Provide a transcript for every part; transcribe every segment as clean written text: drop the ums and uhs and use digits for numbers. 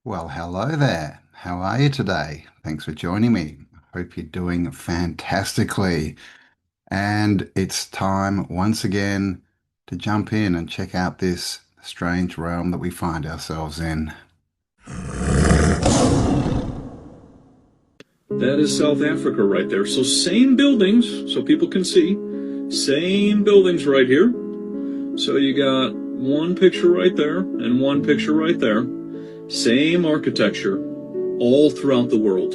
Well, hello there. How are you today? Thanks for joining me. Hope you're doing fantastically. And it's time once again to jump in and check out this strange realm that we find ourselves in. That is South Africa right there. So same buildings, so people can see. Same buildings right here. So you got one picture right there and one picture right there. Same architecture all throughout the world.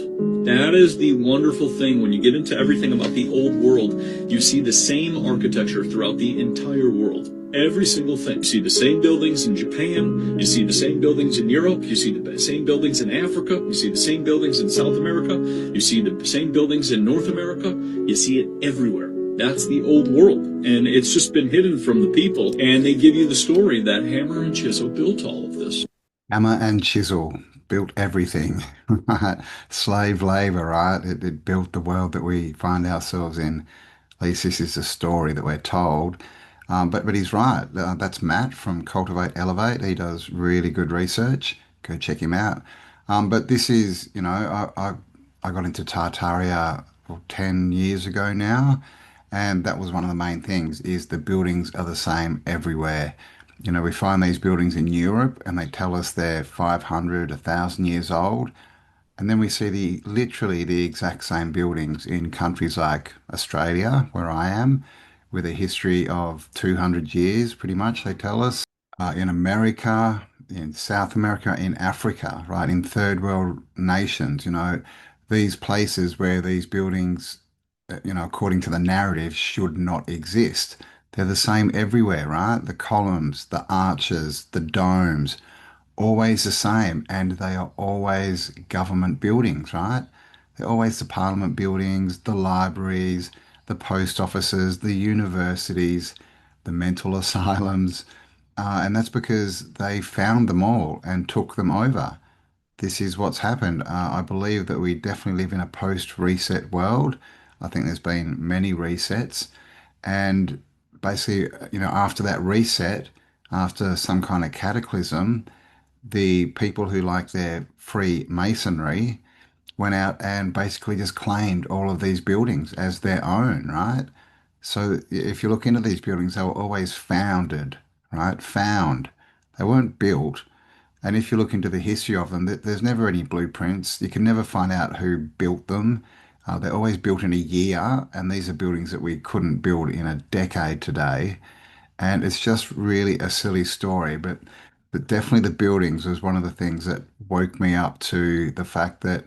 That is the wonderful thing when you get into everything about the old world. You see the same architecture throughout the entire world. Every single thing. You see the same buildings in Japan. You see the same buildings in Europe. You see the same buildings in Africa. You see the same buildings in South America. You see the same buildings in North America. You see it everywhere. That's the old world. And it's just been hidden from the people. And they give you the story that Hammer and Chisel built all of this. Hammer and chisel built everything, right? Slave labor, right? It built the world that we find ourselves in. At least this is the story that we're told. But he's right. That's Matt from Cultivate Elevate. He does really good research. Go check him out. But this is, I got into Tartaria 10 years ago now, and that was one of the main things is the buildings are the same everywhere. We find these buildings in Europe and they tell us they're 500, 1,000 years old. And then we see literally the exact same buildings in countries like Australia, where I am, with a history of 200 years, pretty much, they tell us. In America, in South America, in Africa, right, in third world nations, these places where these buildings, according to the narrative, should not exist. They're the same everywhere, right? The columns, the arches, the domes, always the same, and they are always government buildings, right? They're always the parliament buildings, the libraries, the post offices, the universities, the mental asylums, and that's because they found them all and took them over. This is what's happened. I believe that we definitely live in a post-reset world. I think there's been many resets, and basically, after that reset, after some kind of cataclysm, the people who like their Freemasonry went out and basically just claimed all of these buildings as their own, right? So if you look into these buildings, they were always founded, right? Found. They weren't built. And if you look into the history of them, there's never any blueprints. You can never find out who built them. They're always built in a year, and these are buildings that we couldn't build in a decade today. And it's just really a silly story, but definitely the buildings was one of the things that woke me up to the fact that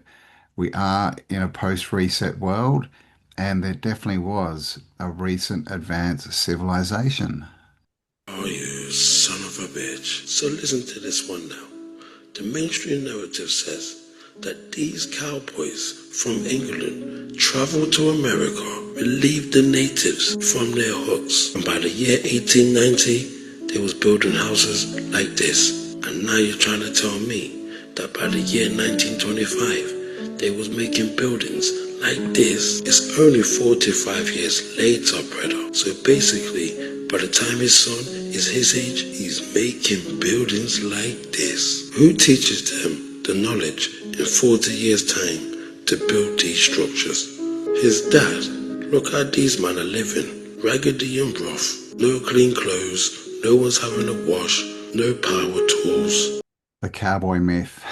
we are in a post-reset world, and there definitely was a recent advanced civilization. Oh, you son of a bitch. So listen to this one now. The mainstream narrative says that these cowboys from England traveled to America, relieved the natives from their hooks, and by the year 1890, they was building houses like this. And now you're trying to tell me that by the year 1925, they was making buildings like this. It's only 45 years later, brother. So basically, by the time his son is his age, he's making buildings like this. Who teaches them the knowledge in 40 years' time to build these structures? His dad. Look how these men are living. Raggedy and rough. No clean clothes. No one's having a wash. No power tools. The cowboy myth.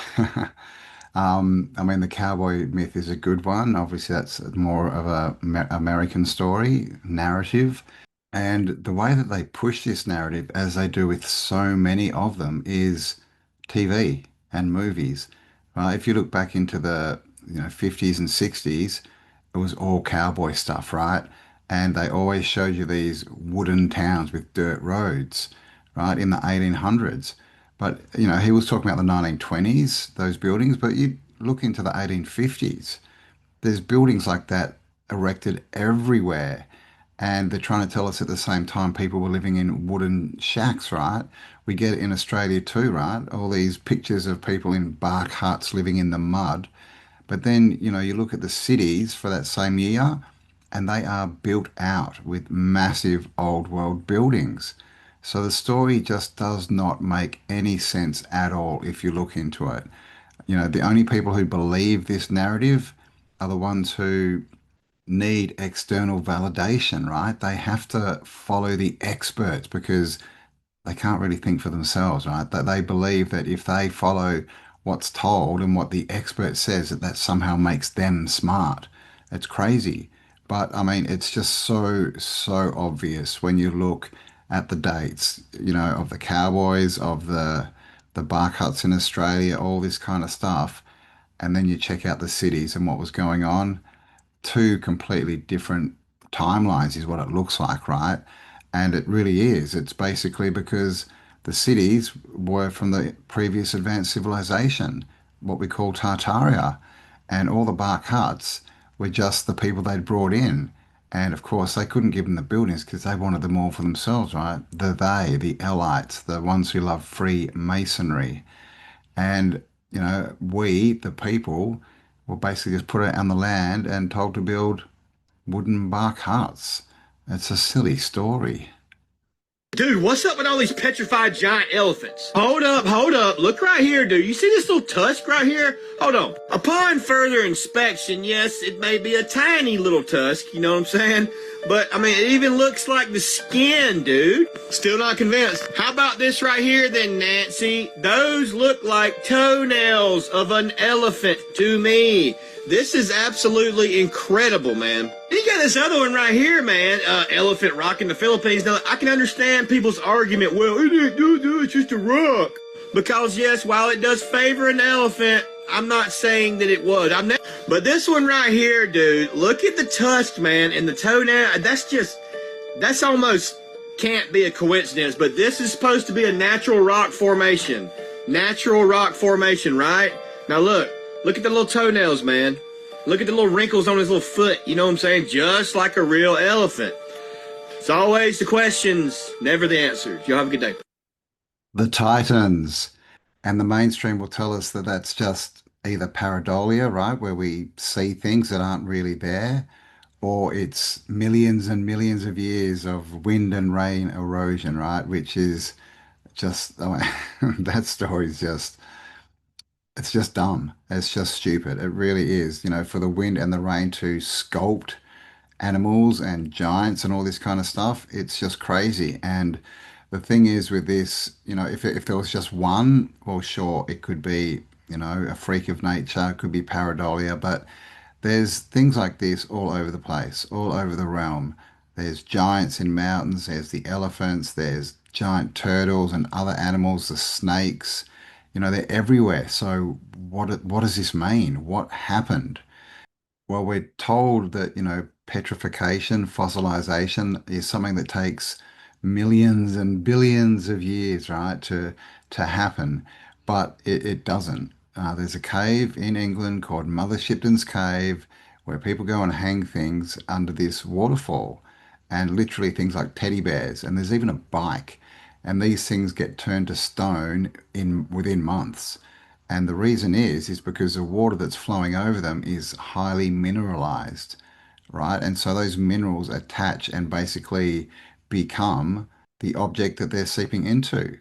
I mean, the cowboy myth is a good one. Obviously, that's more of a American story narrative. And the way that they push this narrative, as they do with so many of them, is TV and movies. If you look back into the 50s and 60s, it was all cowboy stuff, right? And they always showed you these wooden towns with dirt roads, right, in the 1800s. But he was talking about the 1920s, those buildings, but you look into the 1850s, there's buildings like that erected everywhere. And they're trying to tell us at the same time people were living in wooden shacks, right? We get it in Australia too, right? All these pictures of people in bark huts living in the mud. But then, you look at the cities for that same year, and they are built out with massive old world buildings. So the story just does not make any sense at all if you look into it. The only people who believe this narrative are the ones who need external validation, right? They have to follow the experts because they can't really think for themselves, right? That they believe that if they follow what's told and what the expert says, that somehow makes them smart. It's crazy. But I mean, it's just so obvious when you look at the dates, of the cowboys, of the bark huts in Australia, all this kind of stuff. And then you check out the cities and what was going on, two completely different timelines is what it looks like, right? And it really is. It's basically because the cities were from the previous advanced civilization, what we call Tartaria, and all the bark huts were just the people they'd brought in. And of course, they couldn't give them the buildings because they wanted them all for themselves, right? The elites, the ones who love free masonry. And, we, the people, were basically just put out on the land and told to build wooden bark huts. It's a silly story. Dude, what's up with all these petrified giant elephants? Hold up, hold up. Look right here, dude. You see this little tusk right here? Hold on. Upon further inspection, yes, it may be a tiny little tusk, you know what I'm saying? But, I mean, it even looks like the skin, dude. Still not convinced. How about this right here, then, Nancy? Those look like toenails of an elephant to me. This is absolutely incredible, man. You got this other one right here, man. Elephant rock in the Philippines. Now, I can understand people's argument. Well, it ain't dude, it's just a rock. Because, yes, while it does favor an elephant, I'm not saying that it would. But this one right here, dude, look at the tusk, man, and the toenail. That's almost can't be a coincidence. But this is supposed to be a natural rock formation. Natural rock formation, right? Now, look at the little toenails, man. Look at the little wrinkles on his little foot. You know what I'm saying? Just like a real elephant. It's always the questions, never the answers. Y'all have a good day. The Titans. And the mainstream will tell us that that's just either pareidolia, right, where we see things that aren't really there, or it's millions and millions of years of wind and rain erosion, right, which is just, I mean, that story is just, it's just dumb. It's just stupid. It really is, for the wind and the rain to sculpt animals and giants and all this kind of stuff. It's just crazy. And the thing is with this, if there was just one, well, sure, it could be, a freak of nature, it could be pareidolia, but there's things like this all over the place, all over the realm. There's giants in mountains, there's the elephants, there's giant turtles and other animals, the snakes, they're everywhere. So what does this mean? What happened? Well, we're told that, petrification, fossilization is something that takes millions and billions of years, right, to happen, but it doesn't. There's a cave in England called Mother Shipton's Cave where people go and hang things under this waterfall, and literally things like teddy bears, and there's even a bike, and these things get turned to stone in within months. And the reason is because the water that's flowing over them is highly mineralized, right? And so those minerals attach and basically become the object that they're seeping into,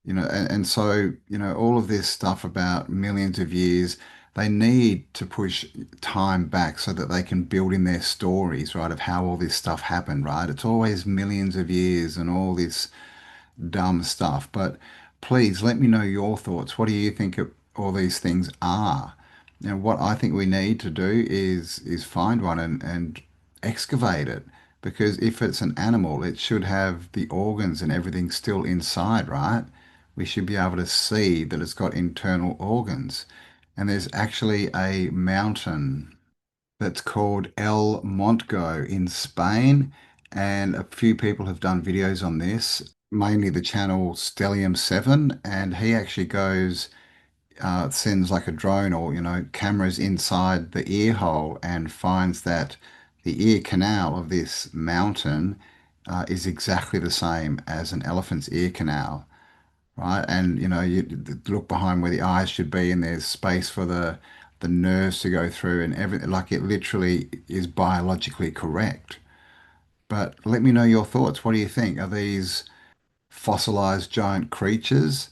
and so, all of this stuff about millions of years, they need to push time back so that they can build in their stories, right, of how all this stuff happened, right? It's always millions of years and all this dumb stuff. But please let me know your thoughts. What do you think all these things are? What I think we need to do is find one and excavate it. Because if it's an animal, it should have the organs and everything still inside, right? We should be able to see that it's got internal organs. And there's actually a mountain that's called El Montgo in Spain, and a few people have done videos on this, mainly the channel Stellium 7, and he actually goes, sends like a drone or, cameras inside the ear hole and finds that the ear canal of this mountain is exactly the same as an elephant's ear canal, right? And you look behind where the eyes should be, and there's space for the nerves to go through, and everything. Like it literally is biologically correct. But let me know your thoughts. What do you think? Are these fossilized giant creatures?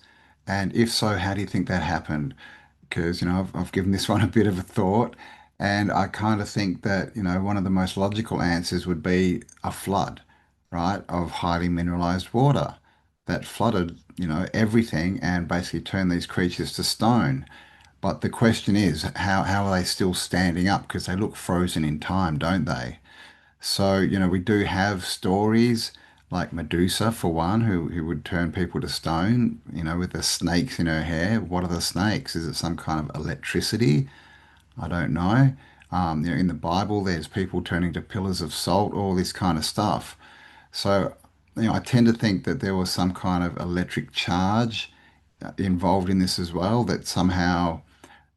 And if so, how do you think that happened? because, I've given this one a bit of a thought, and I kind of think that, one of the most logical answers would be a flood, right, of highly mineralized water that flooded, everything and basically turned these creatures to stone. But the question is, how are they still standing up? Because they look frozen in time, don't they? So, we do have stories like Medusa, for one, who would turn people to stone, with the snakes in her hair. What are the snakes? Is it some kind of electricity? I don't know. In the Bible, there's people turning to pillars of salt, all this kind of stuff. So, I tend to think that there was some kind of electric charge involved in this as well that somehow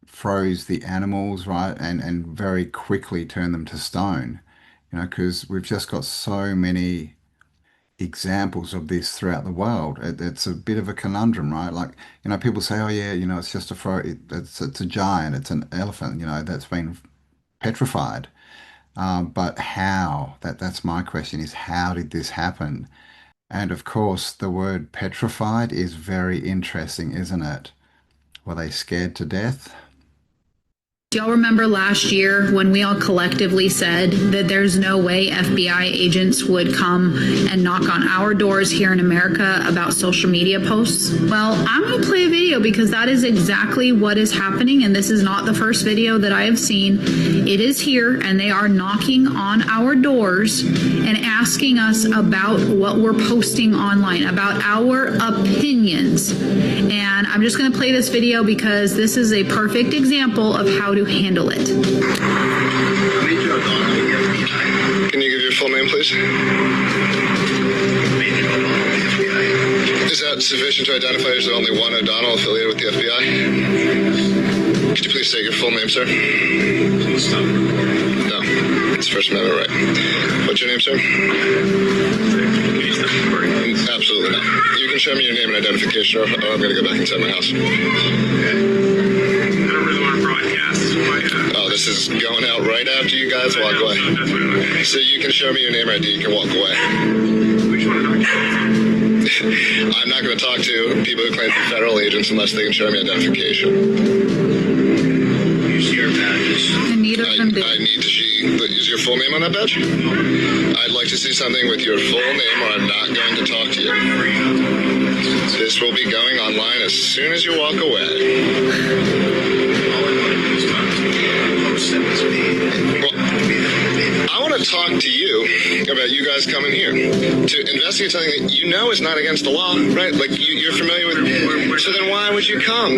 froze the animals, right, and very quickly turned them to stone. Because we've just got so many examples of this throughout the world. It's a bit of a conundrum, right? Like, people say, oh yeah, it's just it's a giant, it's an elephant, that's been petrified. But how? That's my question is how did this happen? And of course, the word petrified is very interesting, isn't it? Were they scared to death? Do y'all remember last year when we all collectively said that there's no way FBI agents would come and knock on our doors here in America about social media posts? Well, I'm going to play a video because that is exactly what is happening, and this is not the first video that I have seen. It is here, and they are knocking on our doors and asking us about what we're posting online, about our opinions. And I'm just going to play this video because this is a perfect example of how to handle it. Can you give your full name, please? Is that sufficient to identify as the only one O'Donnell affiliated with the FBI? Could you please state your full name, sir? No. It's First Amendment right. What's your name, sir? Absolutely not. You can show me your name and identification or I'm going to go back inside my house. Oh, this is going out right after you guys walk away. So you can show me your name ID, you can walk away. I'm not going to talk to people who claim to be federal agents unless they can show me identification. And neither of them do. I need to see, is your full name on that badge? I'd like to see something with your full name or I'm not going to talk to you. This will be going online as soon as you walk away. I want to talk to you about you guys coming here to investigate something that you know is not against the law, right? Like you're familiar with. So then why would you come?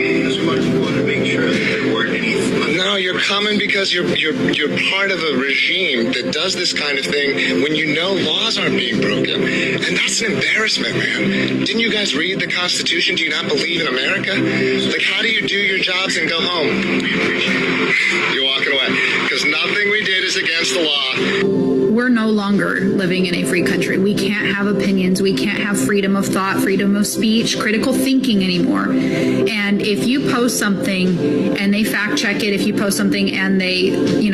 No, you're coming because you're part of a regime that does this kind of thing when you know laws aren't being broken, and that's an embarrassment, man. Didn't you guys read the Constitution? Do you not believe in America? Like, how do you do your jobs and go home? You're walking away because nothing we did is against the law. We're no longer living in a free country. We can't have opinions. We can't have freedom of thought, freedom of speech, critical thinking anymore. And if you post something and they fact check it, if you post something and they,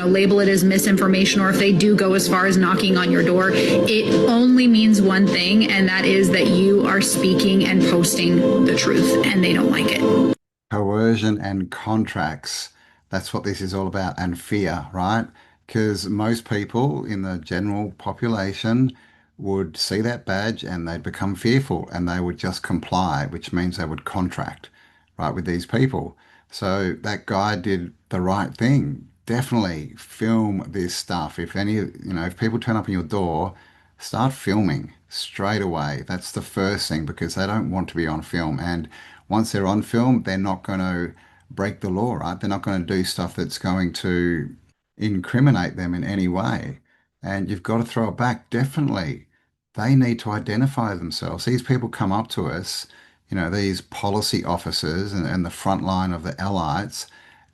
label it as misinformation, or if they do go as far as knocking on your door, it only means one thing, and that is that you are speaking and posting the truth, and they don't like it. Coercion and contracts. That's what this is all about, and fear, right? Because most people in the general population would see that badge and they'd become fearful and they would just comply, which means they would contract, right, with these people. So that guy did the right thing. Definitely film this stuff. If if people turn up on your door, start filming straight away. That's the first thing because they don't want to be on film. And once they're on film, they're not going to break the law, right? They're not going to do stuff that's going to incriminate them in any way. And you've got to throw it back. Definitely. They need to identify themselves. These people come up to us, these policy officers and the front line of the elites,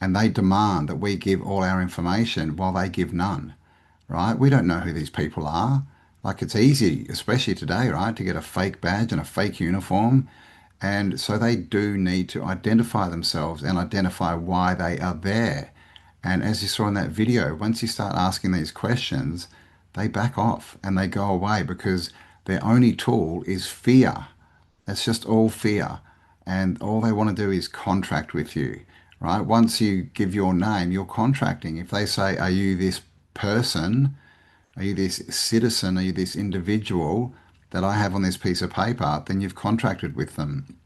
and they demand that we give all our information while they give none, right? We don't know who these people are. Like, it's easy, especially today, right, to get a fake badge and a fake uniform. And so they do need to identify themselves and identify why they are there. And as you saw in that video, once you start asking these questions, they back off and they go away because their only tool is fear. It's just all fear. And all they want to do is contract with you, right? Once you give your name, you're contracting. If they say, are you this person? Are you this citizen? Are you this individual that I have on this piece of paper? Then you've contracted with them.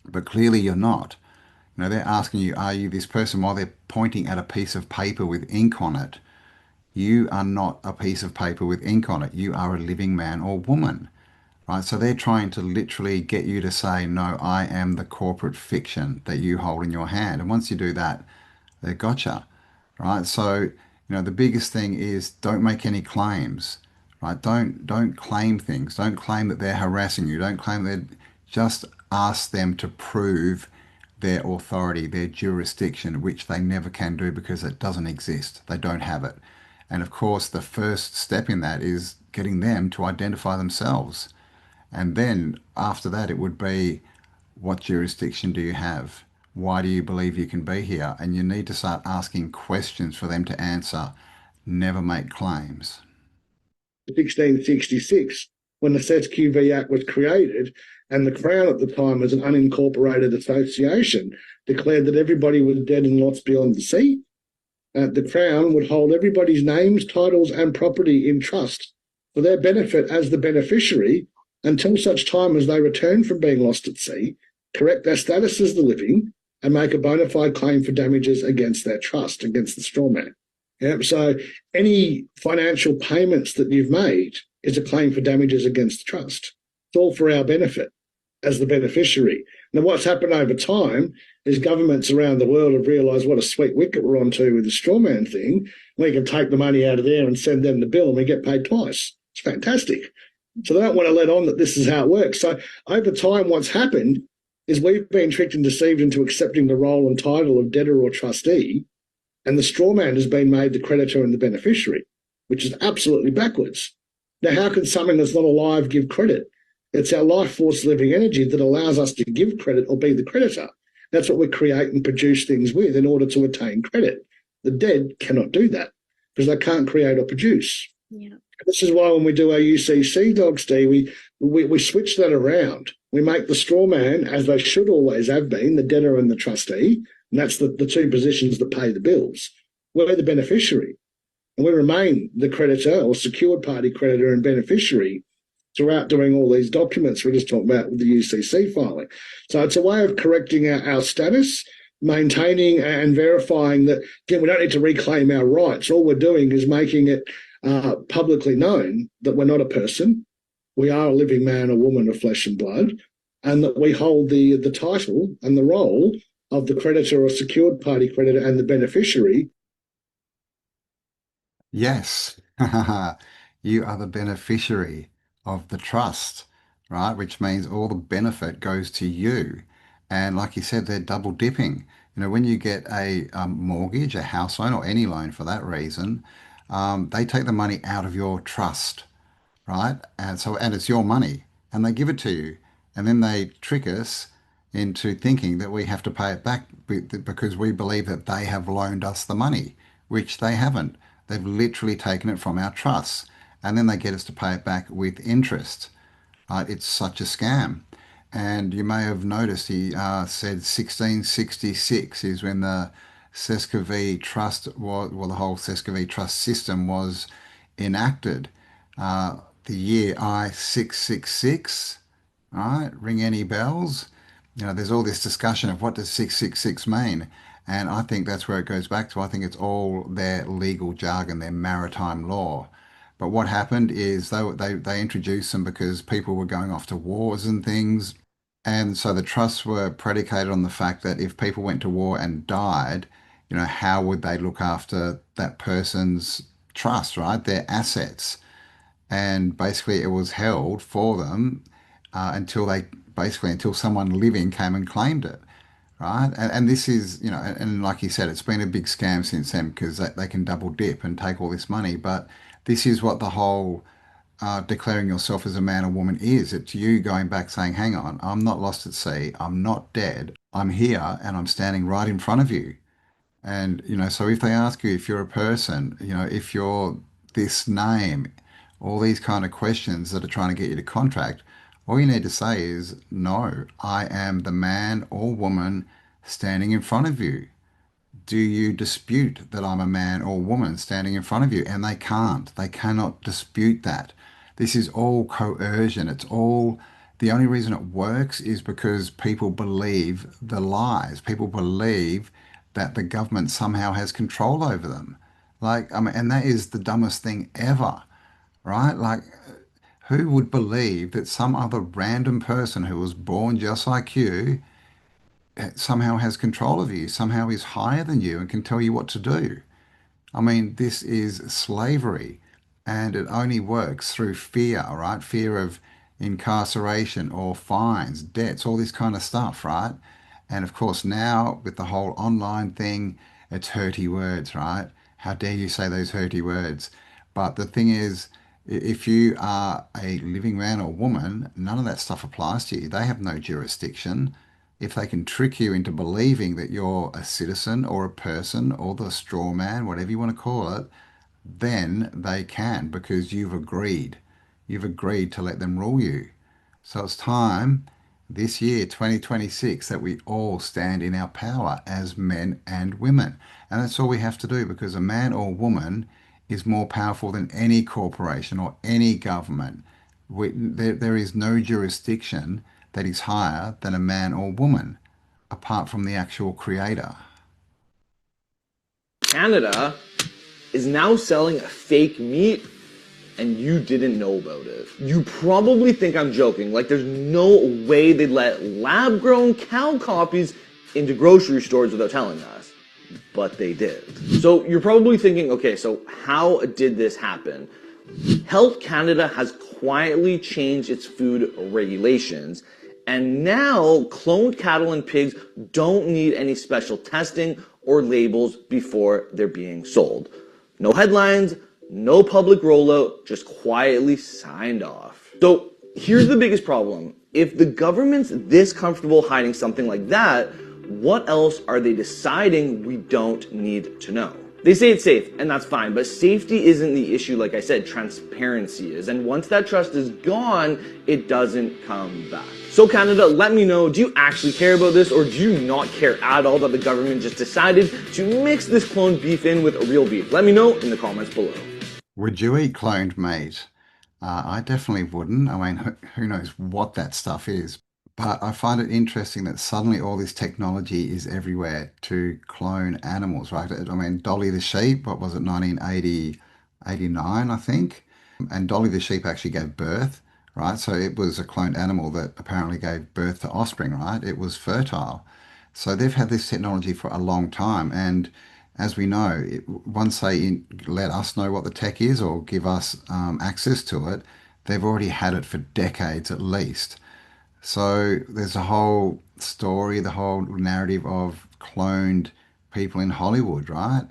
But clearly you're not. They're asking you, are you this person while they're pointing at a piece of paper with ink on it? You are not a piece of paper with ink on it. You are a living man or woman, right? So they're trying to literally get you to say, no, I am the corporate fiction that you hold in your hand. And once you do that, they gotcha, right? So, the biggest thing is don't make any claims, right? Don't claim things. Don't claim that they're harassing you. Don't claim that. Just ask them to prove their authority, their jurisdiction, which they never can do because it doesn't exist. They don't have it. And of course, the first step in that is getting them to identify themselves. And then after that, it would be, what jurisdiction do you have? Why do you believe you can be here? And you need to start asking questions for them to answer. Never make claims. 1666 when the SESQV Act was created, and the Crown at the time, as an unincorporated association, declared that everybody was dead and lost beyond the sea. The Crown would hold everybody's names, titles, and property in trust for their benefit as the beneficiary until such time as they return from being lost at sea, correct their status as the living, and make a bona fide claim for damages against their trust, against the straw man. Yeah, so any financial payments that you've made is a claim for damages against the trust. It's all for our benefit as the beneficiary. Now, what's happened over time is governments around the world have realised what a sweet wicket we're onto with the straw man thing. We can take the money out of there and send them the bill and we get paid twice. It's fantastic. So they don't want to let on that this is how it works. So over time, what's happened is we've been tricked and deceived into accepting the role and title of debtor or trustee, and the straw man has been made the creditor and the beneficiary, which is absolutely backwards. Now, how can something that's not alive give credit? It's our life force living energy that allows us to give credit or be the creditor. That's what we create and produce things with in order to attain credit. The dead cannot do that because they can't create or produce. Yeah. This is why when we do our UCC dogs, Steve, we switch that around. We make the straw man, as they should always have been, the debtor and the trustee, and that's the two positions that pay the bills. We're the beneficiary, and we remain the creditor or secured party creditor and beneficiary throughout doing all these documents we're just talking about with the UCC filing. So it's a way of correcting our status, maintaining and verifying that, again, we don't need to reclaim our rights. All we're doing is making it publicly known that we're not a person, we are a living man or woman of flesh and blood, and that we hold the title and the role of the creditor or secured party creditor and the beneficiary. Yes, you are the beneficiary of the trust, right? Which means all the benefit goes to you. And like you said, they're double dipping. When you get a mortgage, a house loan, or any loan for that reason, they take the money out of your trust, right? And it's your money, and they give it to you, and then they trick us into thinking that we have to pay it back because we believe that they have loaned us the money, which they haven't. They've literally taken it from our trusts, and then they get us to pay it back with interest. It's such a scam. And you may have noticed he said 1666 is when the Sesquiv Trust was, well, the whole Sesquiv Trust system was enacted. The year I-666, right? Ring any bells? There's all this discussion of what does 666 mean? And I think that's where it goes back to. I think it's all their legal jargon, their maritime law. But what happened is they introduced them because people were going off to wars and things. And so the trusts were predicated on the fact that if people went to war and died, how would they look after that person's trust, right? Their assets. And basically it was held for them until someone living came and claimed it, right? And this is, and like you said, it's been a big scam since then because they can double dip and take all this money. But this is what the whole declaring yourself as a man or woman is. It's you going back saying, hang on, I'm not lost at sea. I'm not dead. I'm here and I'm standing right in front of you. And, so if they ask you if you're a person, if you're this name, all these kind of questions that are trying to get you to contract, all you need to say is, no, I am the man or woman standing in front of you. do you dispute that I'm a man or woman standing in front of you? And they can't. They cannot dispute that. This is all coercion. It's all the only reason it works is because people believe the lies. People believe that the government somehow has control over them. Like, I mean, and that is the dumbest thing ever, right? Like, who would believe that some other random person who was born just like you somehow has control of you, somehow is higher than you and can tell you what to do? I mean, this is slavery, and it only works through fear, right? Fear of incarceration or fines, debts, all this kind of stuff, right? And of course, now with the whole online thing, it's hurty words, right? How dare you say those hurty words? But the thing is, if you are a living man or woman, none of that stuff applies to you. They have no jurisdiction. If they can trick you into believing that you're a citizen or a person or the straw man, whatever you want to call it, then they can because you've agreed. You've agreed to let them rule you. So it's time this year, 2026, that we all stand in our power as men and women. And that's all we have to do because a man or woman is more powerful than any corporation or any government. There is no jurisdiction that is higher than a man or woman apart from the actual creator. Canada is now selling fake meat and you didn't know about it. You probably think I'm joking, like there's no way they'd let lab-grown cow copies into grocery stores without telling us. But they did. So you're probably thinking, okay, so how did this happen? Health Canada has quietly changed its food regulations, and now cloned cattle and pigs don't need any special testing or labels before they're being sold. No headlines, no public rollout, just quietly signed off. So here's the biggest problem. If the government's this comfortable hiding something like that, what else are they deciding we don't need to know? They say it's safe, and that's fine, but safety isn't the issue, like I said, transparency is. And once that trust is gone, it doesn't come back. So Canada, let me know, do you actually care about this, or do you not care at all that the government just decided to mix this cloned beef in with real beef? Let me know in the comments below. Would you eat cloned meat? I definitely wouldn't. I mean, who knows what that stuff is? But I find it interesting that suddenly all this technology is everywhere to clone animals, right? I mean, Dolly the sheep, what was it, 1980, 89, I think? And Dolly the sheep actually gave birth, right? So it was a cloned animal that apparently gave birth to offspring, right? It was fertile. So they've had this technology for a long time. And as we know, once they let us know what the tech is or give us access to it, they've already had it for decades at least. So there's a whole story, the whole narrative of cloned people in Hollywood, right?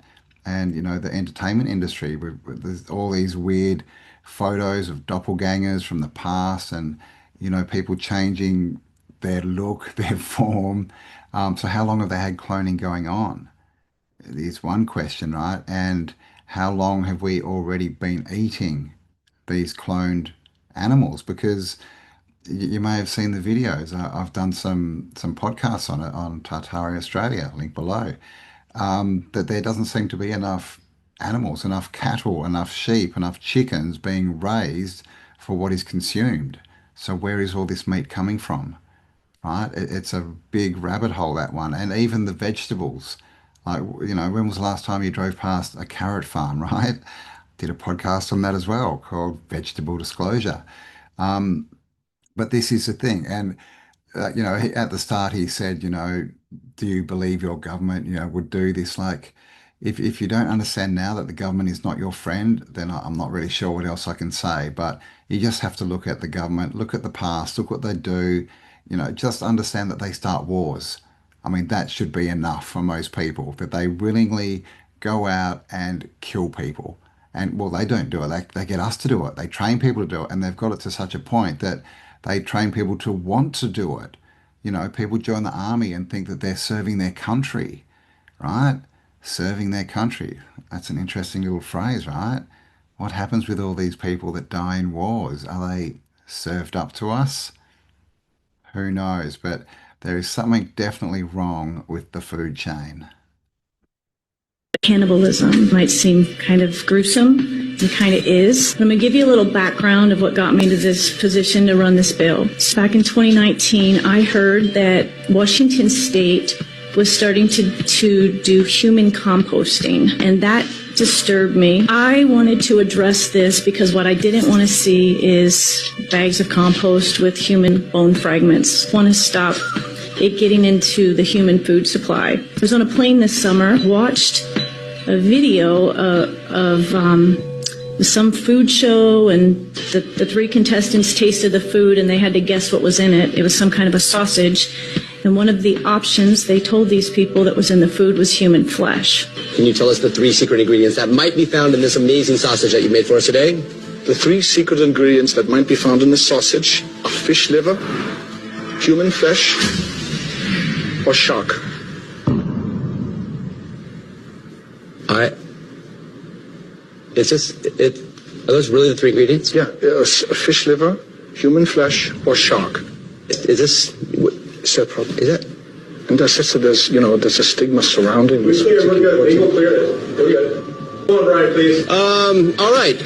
And you know the entertainment industry. There's all these weird photos of doppelgangers from the past, and you know people changing their look, their form. So how long have they had cloning going on? Is one question, right? And how long have we already been eating these cloned animals? Because you may have seen the videos. I've done some podcasts on it on Tartari Australia, link below. That there doesn't seem to be enough animals, enough cattle, enough sheep, enough chickens being raised for what is consumed. So where is all this meat coming from? Right? It's a big rabbit hole, that one. And even the vegetables. Like, you know, when was the last time you drove past a carrot farm, right? Did a podcast on that as well called Vegetable Disclosure. But this is the thing. And you know, at the start he said, you know, do you believe your government, you know, would do this? Like, if you don't understand now that the government is not your friend, then I'm not really sure what else I can say. But you just have to look at the government, look at the past, look what they do, you know, just understand that they start wars. I mean, that should be enough for most people, that they willingly go out and kill people. And well, they don't do it. They get us to do it. They train people to do it. And they've got it to such a point that they train people to want to do it. You know, people join the army and think that they're serving their country, right? Serving their country. That's an interesting little phrase, right? What happens with all these people that die in wars? Are they served up to us? Who knows? But there is something definitely wrong with the food chain. Cannibalism might seem kind of gruesome. It kind of is. I'm going to give you a little background of what got me to this position to run this bill. So back in 2019, I heard that Washington State was starting to do human composting, and that disturbed me. I wanted to address this because what I didn't want to see is bags of compost with human bone fragments. I want to stop it getting into the human food supply. I was on a plane this summer, watched a video of some food show, and the three contestants tasted the food and they had to guess what was in it. It was some kind of a sausage. And one of the options they told these people that was in the food was human flesh. Can you tell us the 3 secret ingredients that might be found in this amazing sausage that you made for us today? The 3 secret ingredients that might be found in this sausage are fish liver, human flesh, or shark. Are those really the 3 ingredients? Yeah, fish liver, human flesh, or shark. Is this separate? Is it? And that's just so there's a stigma surrounding this. We're good. We're good. We're good. Come on, Brian, please. All right.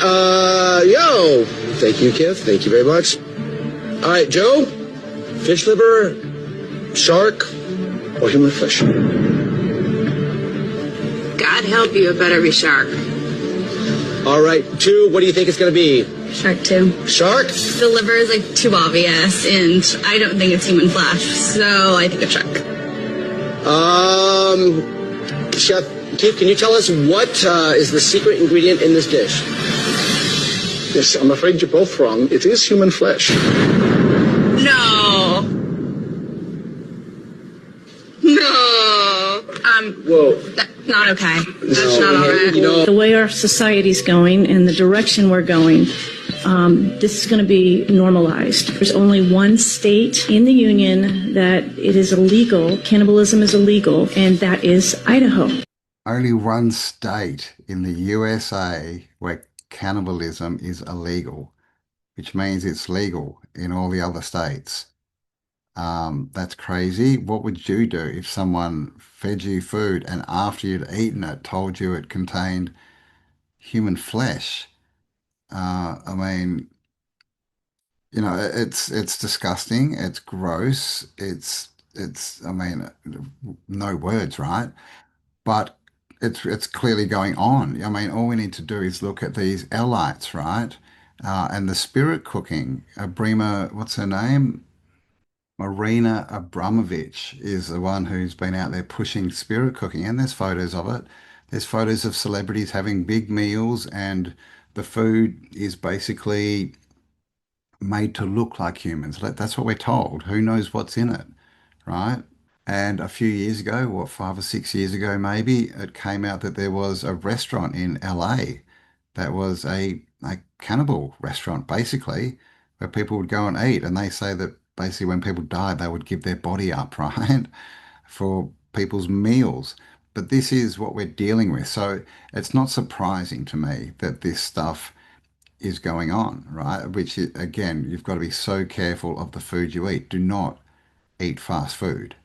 Yo. Thank you, Keith. Thank you very much. All right, Joe. Fish liver, shark, or human flesh. God help you, it better be shark. All right, 2. What do you think it's going to be? Shark too. Shark? The liver is like too obvious, and I don't think it's human flesh, so I think it's shark. Chef Keith, can you tell us what is the secret ingredient in this dish? Yes, I'm afraid you're both wrong. It is human flesh. No. No. Whoa. That's not okay. That's not all right. The way our society's going and the direction we're going, this is going to be normalized. There's only one state in the union that it is illegal, cannibalism is illegal, and that is Idaho. Only one state in the USA where cannibalism is illegal, which means it's legal in all the other states. That's crazy. What would you do if someone fed you food and after you'd eaten it told you it contained human flesh? I mean, it's disgusting. It's gross. I mean, no words, right? But it's clearly going on. I mean, all we need to do is look at these elites, right? And the spirit cooking. Brima, what's her name? Marina Abramovich is the one who's been out there pushing spirit cooking, and there's photos of it. There's photos of celebrities having big meals, and the food is basically made to look like humans. That's what we're told. Who knows what's in it, right? And a few years ago, what, 5 or 6 years ago, maybe, it came out that there was a restaurant in LA that was a cannibal restaurant, basically, where people would go and eat. And they say that basically when people died, they would give their body up, right, for people's meals. But this is what we're dealing with. So it's not surprising to me that this stuff is going on, right? Which, again, you've got to be so careful of the food you eat. Do not eat fast food.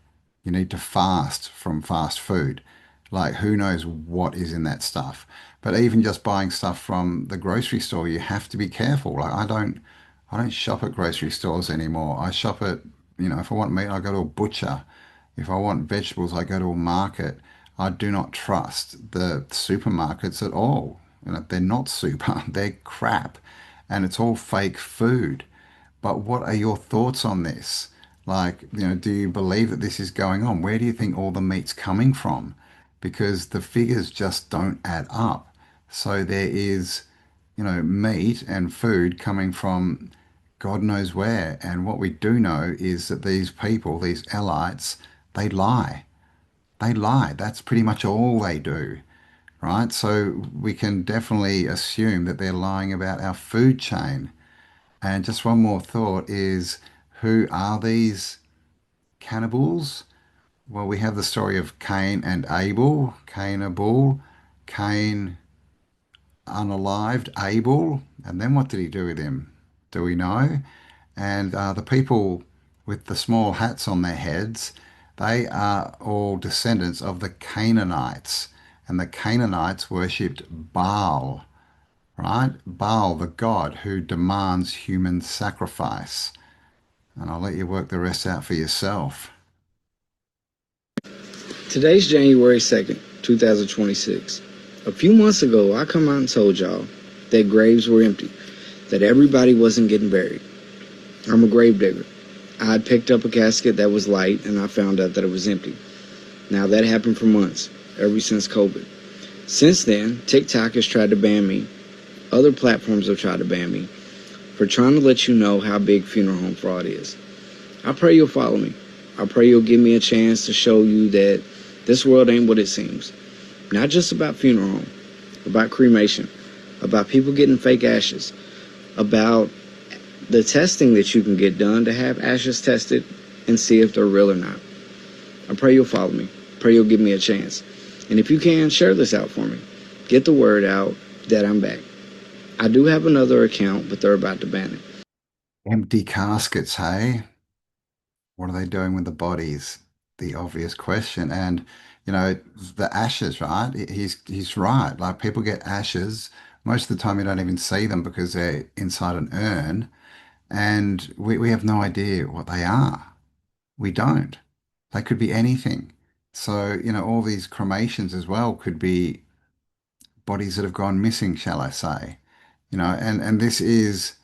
You need to fast from fast food. Like, who knows what is in that stuff? But even just buying stuff from the grocery store, you have to be careful. Like, I don't shop at grocery stores anymore. I shop at, if I want meat, I go to a butcher. If I want vegetables, I go to a market. I do not trust the supermarkets at all. They're not super, they're crap, and it's all fake food. But what are your thoughts on this? Like, do you believe that this is going on? Where do you think all the meat's coming from? Because the figures just don't add up. So there is, meat and food coming from God knows where. And what we do know is that these people, these elites, they lie. They lie. That's pretty much all they do, right? So we can definitely assume that they're lying about our food chain. And just one more thought is, who are these cannibals? Well, we have the story of Cain and Abel. Cain a bull, Cain unalived Abel. And then what did he do with him? Do we know? And the people with the small hats on their heads, they are all descendants of the Canaanites. And the Canaanites worshipped Baal, right? Baal, the god who demands human sacrifice. And I'll let you work the rest out for yourself. Today's January 2nd, 2026. A few months ago, I come out and told y'all that graves were empty, that everybody wasn't getting buried. I'm a grave digger. I had picked up a casket that was light, and I found out that it was empty. Now, that happened for months, ever since COVID. Since then, TikTok has tried to ban me. Other platforms have tried to ban me for trying to let you know how big funeral home fraud is. I pray you'll follow me. I pray you'll give me a chance to show you that this world ain't what it seems. Not just about funeral home, about cremation, about people getting fake ashes, about the testing that you can get done to have ashes tested and see if they're real or not. I pray you'll follow me. Pray you'll give me a chance. And if you can, share this out for me. Get the word out that I'm back. I do have another account, but they're about to ban it. Empty caskets, hey? What are they doing with the bodies? The obvious question. And, you know, the ashes, right? He's right. Like people get ashes. Most of the time you don't even see them because they're inside an urn. And we have no idea what they are. We don't. They could be anything. So, you know, all these cremations as well could be bodies that have gone missing, shall I say. You know, and this is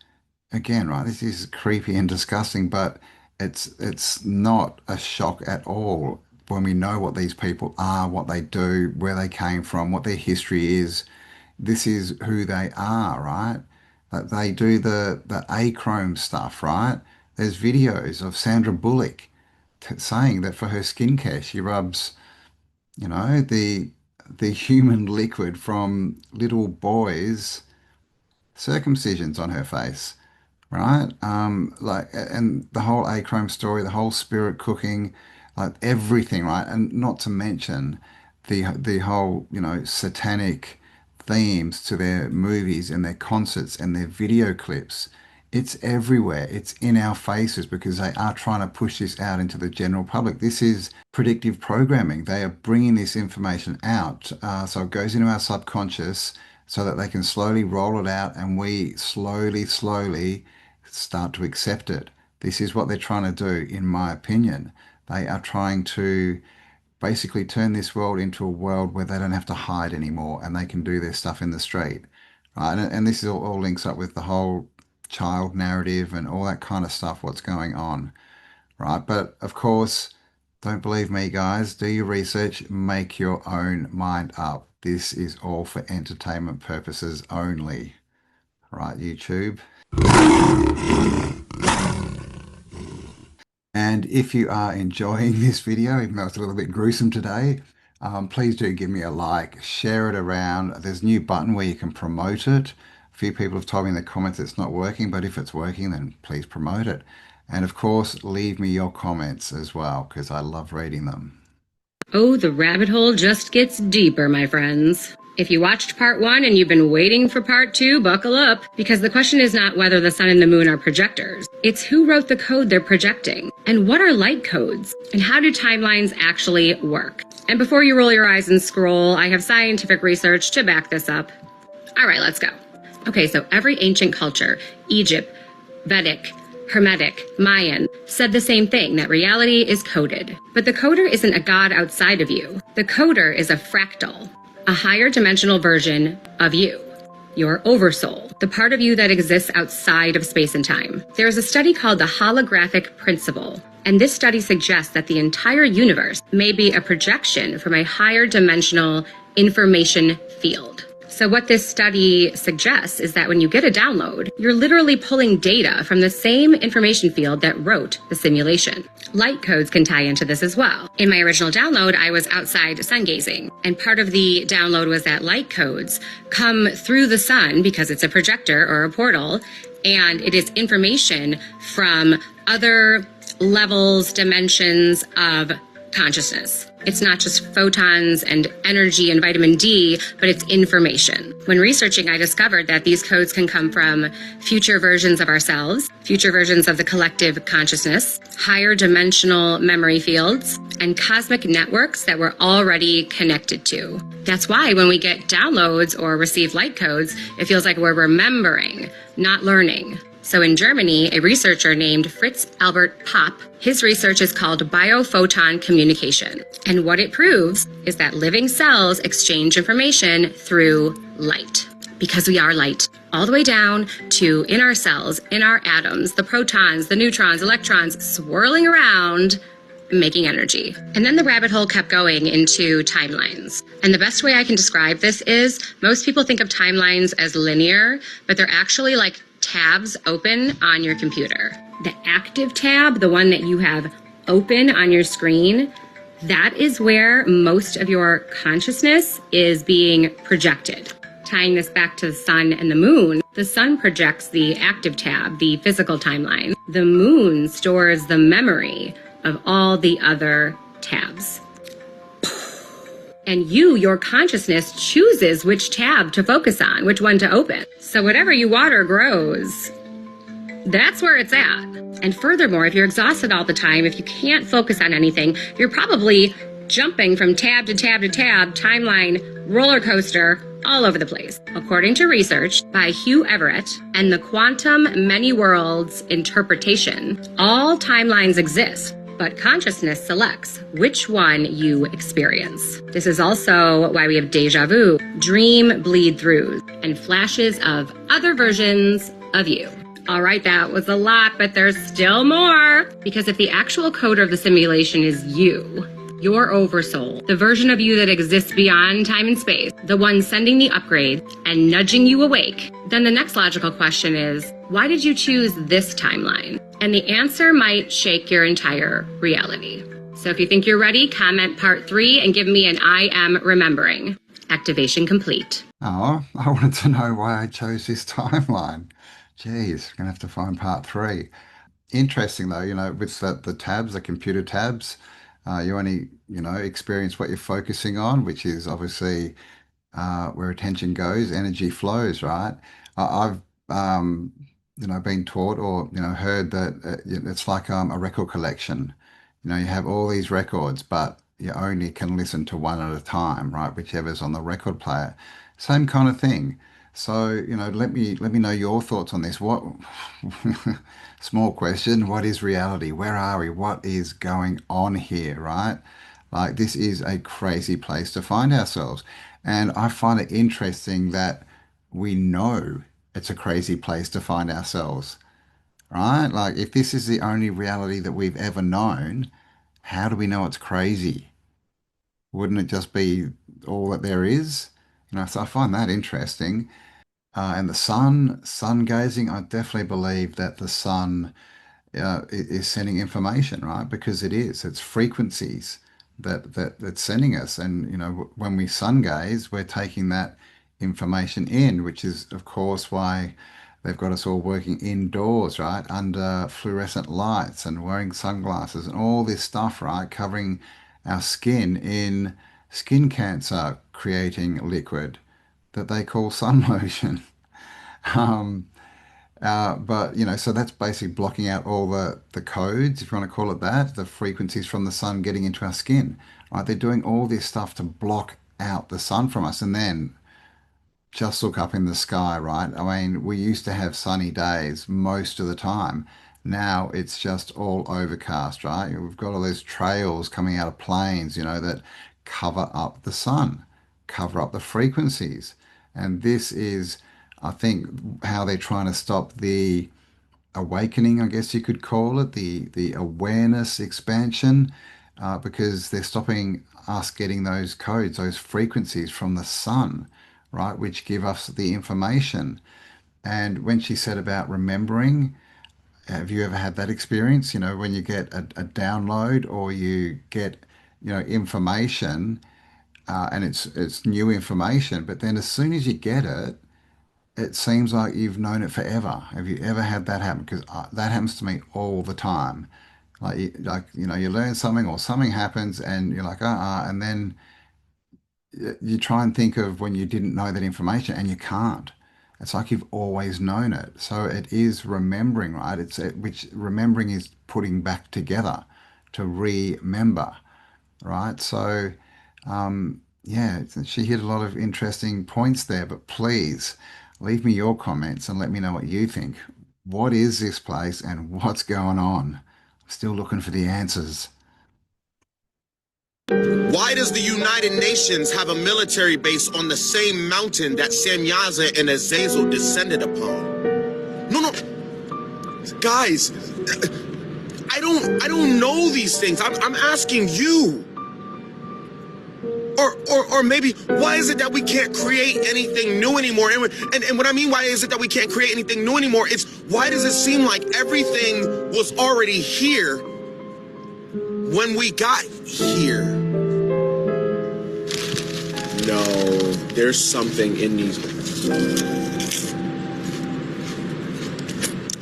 again, right, this is creepy and disgusting, but it's not a shock at all when we know what these people are, what they do, where they came from, what their history is. This is who they are, right? That they do the achrome stuff, right? There's videos of Sandra Bullock saying that for her skincare, she rubs, you know, the human liquid from little boys' circumcisions on her face, right? And the whole achrome story, the whole spirit cooking, like everything, right? And not to mention the whole, you know, satanic themes to their movies and their concerts and their video clips. It's everywhere. It's in our faces because they are trying to push this out into the general public. This is predictive programming. They are bringing this information out. So it goes into our subconscious so that they can slowly roll it out and we slowly start to accept it. This is what they're trying to do, in my opinion. They are trying to basically turn this world into a world where they don't have to hide anymore and they can do their stuff in the street. Right? And this is all links up with the whole child narrative and all that kind of stuff, what's going on. Right? But of course, don't believe me, guys. Do your research, make your own mind up. This is all for entertainment purposes only. Right, YouTube? And if you are enjoying this video, even though it's a little bit gruesome today, please do give me a like, share it around. There's a new button where you can promote it. A few people have told me in the comments it's not working, but if it's working, then please promote it. And of course, leave me your comments as well, because I love reading them. Oh, the rabbit hole just gets deeper, my friends. If you watched part 1 and you've been waiting for part 2, buckle up, because the question is not whether the sun and the moon are projectors. It's who wrote the code they're projecting, and what are light codes, and how do timelines actually work? And before you roll your eyes and scroll, I have scientific research to back this up. All right, let's go. Okay, so every ancient culture, Egypt, Vedic, Hermetic, Mayan, said the same thing, that reality is coded. But the coder isn't a god outside of you. The coder is a fractal, a higher dimensional version of you, your oversoul, the part of you that exists outside of space and time. There is a study called the holographic principle, and this study suggests that the entire universe may be a projection from a higher dimensional information field. So what this study suggests is that when you get a download, you're literally pulling data from the same information field that wrote the simulation. Light codes can tie into this as well. In my original download, I was outside sun gazing, and part of the download was that light codes come through the sun because it's a projector or a portal, and it is information from other levels, dimensions of consciousness. It's not just photons and energy and vitamin D, but it's information. When researching, I discovered that these codes can come from future versions of ourselves, future versions of the collective consciousness, higher dimensional memory fields, and cosmic networks that we're already connected to. That's why when we get downloads or receive light codes, it feels like we're remembering, not learning. So in Germany, a researcher named Fritz Albert Popp, his research is called biophoton communication. And what it proves is that living cells exchange information through light. Because we are light, all the way down to in our cells, in our atoms, the protons, the neutrons, electrons swirling around, making energy. And then the rabbit hole kept going into timelines. And the best way I can describe this is most people think of timelines as linear, but they're actually like tabs open on your computer. The active tab, the one that you have open on your screen, that is where most of your consciousness is being projected. Tying this back to the sun and the moon, the sun projects the active tab, the physical timeline. The moon stores the memory of all the other tabs. And your consciousness chooses which tab to focus on, which one to open. So whatever you water grows. That's where it's at. And furthermore, if you're exhausted all the time, if you can't focus on anything, you're probably jumping from tab to tab to tab, timeline, roller coaster, all over the place. According to research by Hugh Everett and the quantum many worlds interpretation, all timelines exist, but consciousness selects which one you experience. This is also why we have deja vu, dream bleed-throughs, and flashes of other versions of you. All right, that was a lot, but there's still more. Because if the actual coder of the simulation is you, your oversoul, the version of you that exists beyond time and space, the one sending the upgrade and nudging you awake, then the next logical question is, why did you choose this timeline? And the answer might shake your entire reality. So if you think you're ready, comment part 3 and give me an I am remembering. Activation complete. Oh, I wanted to know why I chose this timeline. Geez, gonna have to find part 3. Interesting though, with the tabs, the computer tabs, you only, experience what you're focusing on, which is obviously where attention goes, energy flows, right? I've, been taught or, heard that it's like a record collection. You have all these records, but you only can listen to one at a time, right? Whichever's on the record player. Same kind of thing. So, let me know your thoughts on this. What small question, what is reality? Where are we? What is going on here, right? Like this is a crazy place to find ourselves. And I find it interesting that we know it's a crazy place to find ourselves, right? Like if this is the only reality that we've ever known, how do we know it's crazy? Wouldn't it just be all that there is? So I find that interesting. And the sun gazing, I definitely believe that the sun is sending information, right? Because it's frequencies that's sending us. And, when we sun gaze, we're taking that information in, which is, of course, why they've got us all working indoors, right? Under fluorescent lights and wearing sunglasses and all this stuff, right? Covering our skin in skin cancer creating liquid that they call sun lotion. Um, but so that's basically blocking out all the codes, if you want to call it that, the frequencies from the sun getting into our skin. Right? They're doing all this stuff to block out the sun from us. And then just look up in the sky, right? I mean, we used to have sunny days most of the time. Now it's just all overcast, right? We've got all those trails coming out of planes, that cover up the sun, cover up the frequencies. And this is, I think, how they're trying to stop the awakening, I guess you could call it, the awareness expansion, because they're stopping us getting those codes, those frequencies from the sun, right, which give us the information. And when she said about remembering, have you ever had that experience? When you get a download or you get, information, and it's new information, but then as soon as you get it, it seems like you've known it forever. Have you ever had that happen? Because that happens to me all the time. You learn something or something happens and you're like, and then you try and think of when you didn't know that information and you can't. It's like you've always known it. So it is remembering, right? Which remembering is putting back together to remember, right? So, yeah, she hit a lot of interesting points there, but please leave me your comments and let me know what you think. What is this place and what's going on? I'm still looking for the answers. Why does the United Nations have a military base on the same mountain that Samyaza and Azazel descended upon? No, no, guys, I don't know these things. I'm asking you. Or maybe why is it that we can't create anything new anymore? And what I mean, why is it that we can't create anything new anymore? It's why does it seem like everything was already here when we got here? No, there's something in these.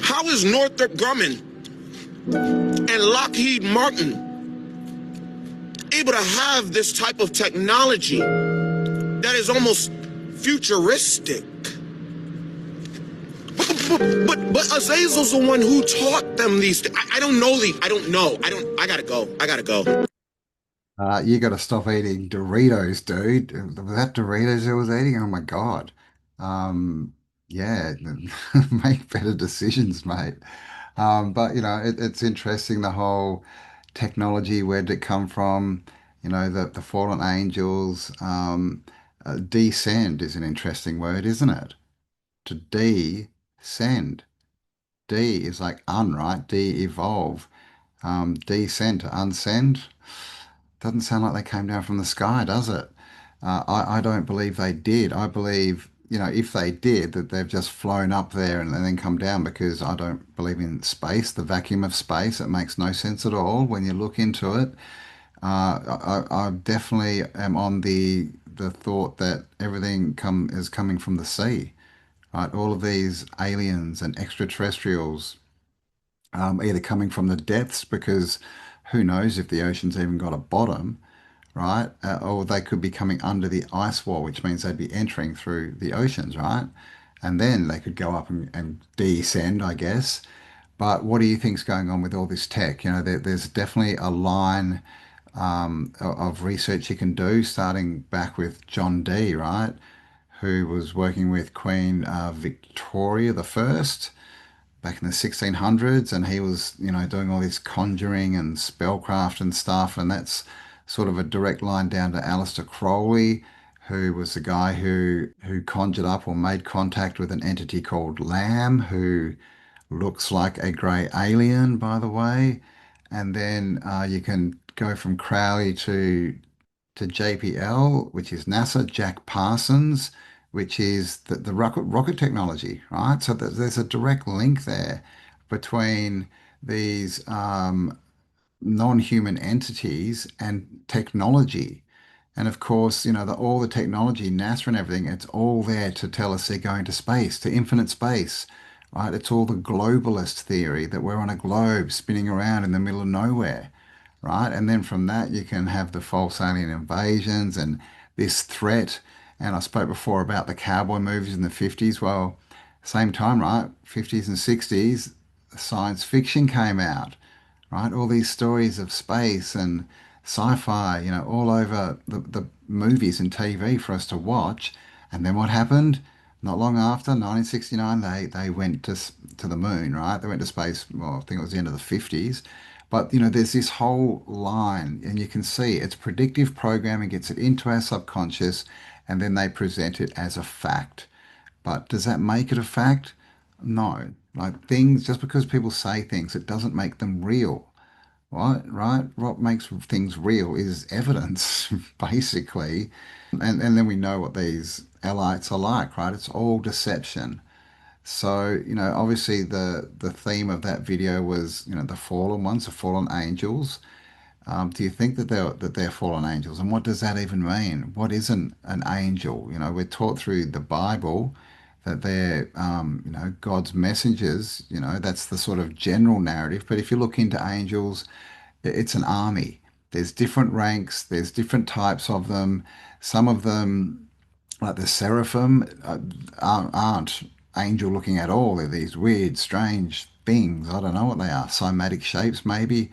How is Northrop Grumman and Lockheed Martin able to have this type of technology that is almost futuristic? But Azazel's the one who taught them these things. I don't know these. I don't know. I gotta go. I gotta go. You got to stop eating Doritos, dude. Was that Doritos I was eating? Oh my God. Yeah, make better decisions, mate. But it's interesting the whole technology. Where did it come from? The fallen angels. Descend is an interesting word, isn't it? To descend. De is like un, right? De-evolve. Descend to unsend. Doesn't sound like they came down from the sky, does it? I don't believe they did. I believe, if they did, that they've just flown up there and then come down because I don't believe in space, the vacuum of space. It makes no sense at all when you look into it. I definitely am on the thought that everything is coming from the sea, right? All of these aliens and extraterrestrials, either coming from the depths because who knows if the ocean's even got a bottom, right? Or they could be coming under the ice wall, which means they'd be entering through the oceans, right? And then they could go up and descend, I guess. But what do you think's going on with all this tech? There's definitely a line of research you can do, starting back with John Dee, right? Who was working with Queen Victoria the First back in the 1600s, and he was, doing all this conjuring and spellcraft and stuff, and that's sort of a direct line down to Aleister Crowley, who was the guy who conjured up or made contact with an entity called Lamb, who looks like a grey alien, by the way. And then you can go from Crowley to JPL, which is NASA, Jack Parsons, which is the rocket technology, right? So there's a direct link there between these non-human entities and technology. And of course, all the technology, NASA and everything, it's all there to tell us they're going to space, to infinite space, right? It's all the globalist theory that we're on a globe spinning around in the middle of nowhere, right? And then from that, you can have the false alien invasions and this threat. And I spoke before about the cowboy movies in the 50s. Well, same time, right? 50s and 60s, science fiction came out, right? All these stories of space and sci-fi, all over the movies and TV for us to watch. And then what happened? Not long after, 1969, they went to the moon, right? They went to space. Well, I think it was the end of the 50s. But there's this whole line, and you can see it's predictive programming gets it into our subconscious, and then they present it as a fact. But does that make it a fact? No. Like things, just because people say things, it doesn't make them real. Right? What makes things real is evidence, basically. And then we know what these elites are like, right? It's all deception. So, obviously the theme of that video was, the fallen ones, the fallen angels. Do you think that they're fallen angels? And what does that even mean? What is an angel? We're taught through the Bible that they're, God's messengers. That's the sort of general narrative. But if you look into angels, it's an army. There's different ranks, there's different types of them. Some of them, like the seraphim, aren't angel looking at all. They're these weird, strange things. I don't know what they are. Cymatic shapes, maybe.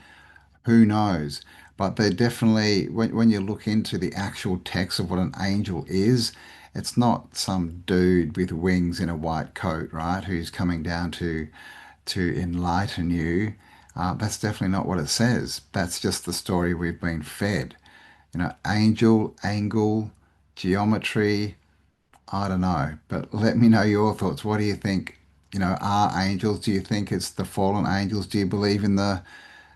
Who knows? But they're definitely, when you look into the actual text of what an angel is, it's not some dude with wings in a white coat, right? Who's coming down to enlighten you. That's definitely not what it says. That's just the story we've been fed. Angel, angle, geometry, I don't know. But let me know your thoughts. What do you think? Are angels? Do you think it's the fallen angels? Do you believe in the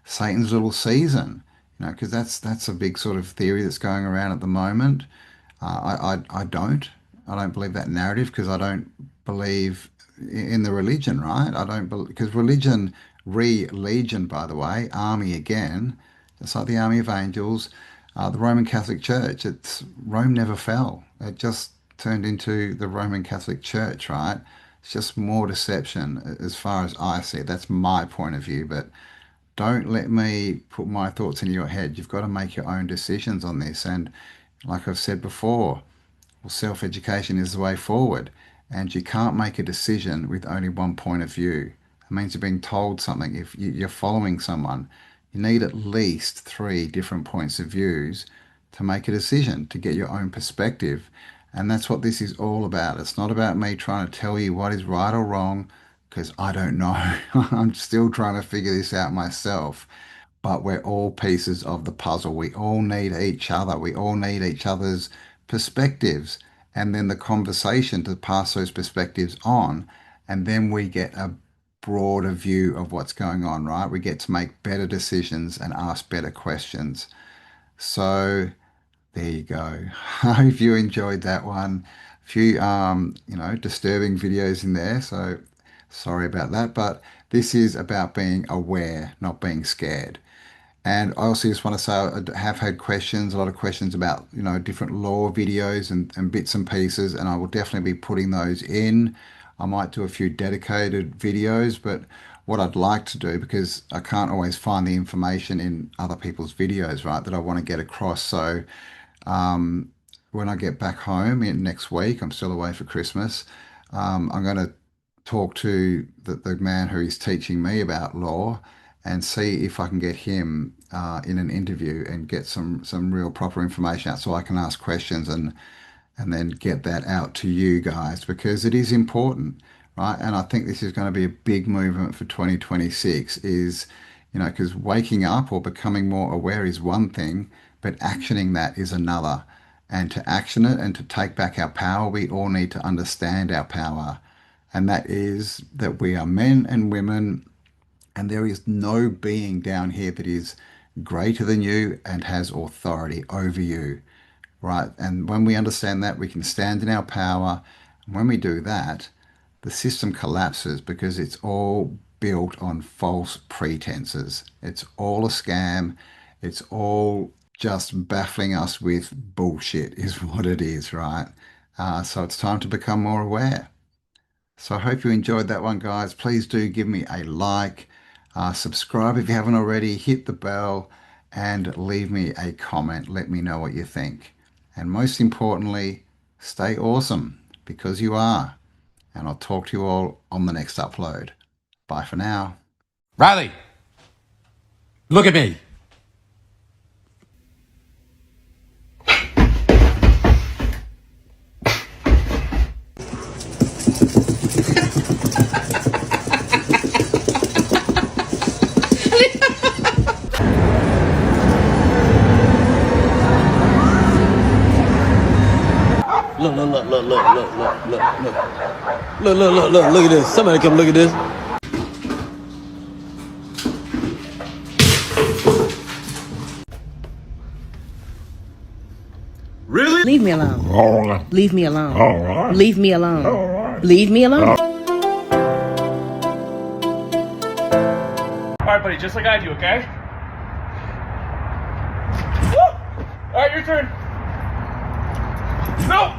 Satan's little season? Because that's a big sort of theory that's going around at the moment. I don't. I don't believe that narrative because I don't believe in the religion, right? I don't believe because religion, legion, by the way, army again, just like the army of angels, the Roman Catholic Church. It's Rome never fell. It just turned into the Roman Catholic Church, right? It's just more deception as far as I see it. That's my point of view, but don't let me put my thoughts in your head. You've got to make your own decisions on this. And like I've said before, well, self-education is the way forward. And you can't make a decision with only one point of view. It means you're being told something. If you're following someone, you need at least three different points of views to make a decision, to get your own perspective. And that's what this is all about. It's not about me trying to tell you what is right or wrong, because I don't know. I'm still trying to figure this out myself. But we're all pieces of the puzzle. We all need each other. We all need each other's perspectives. And then the conversation to pass those perspectives on. And then we get a broader view of what's going on, right? We get to make better decisions and ask better questions. So there you go. I hope you enjoyed that one. A few, disturbing videos in there. So sorry about that. But this is about being aware, not being scared. And I also just want to say I have had questions, a lot of questions about, different law videos and bits and pieces, and I will definitely be putting those in. I might do a few dedicated videos, but what I'd like to do, because I can't always find the information in other people's videos, right, that I want to get across. So when I get back home next week, I'm still away for Christmas. I'm going to talk to the man who is teaching me about law and see if I can get him in an interview and get some real proper information out so I can ask questions and then get that out to you guys because it is important, right? And I think this is going to be a big movement for 2026 is, because waking up or becoming more aware is one thing, but actioning that is another. And to action it and to take back our power, we all need to understand our power. And that is that we are men and women, and there is no being down here that is greater than you and has authority over you, right? And when we understand that, we can stand in our power. And when we do that, the system collapses because it's all built on false pretenses. It's all a scam. It's all just baffling us with bullshit is what it is, right? So it's time to become more aware. So I hope you enjoyed that one, guys. Please do give me a like, subscribe if you haven't already, hit the bell, and leave me a comment. Let me know what you think. And most importantly, stay awesome because you are. And I'll talk to you all on the next upload. Bye for now. Riley, look at me. Look at this. Somebody come look at this. Really? Leave me alone. All right. Leave me alone. All right. Leave me alone. All right. Leave me alone. All right, buddy, just like I do, okay? Woo! All right, your turn. No!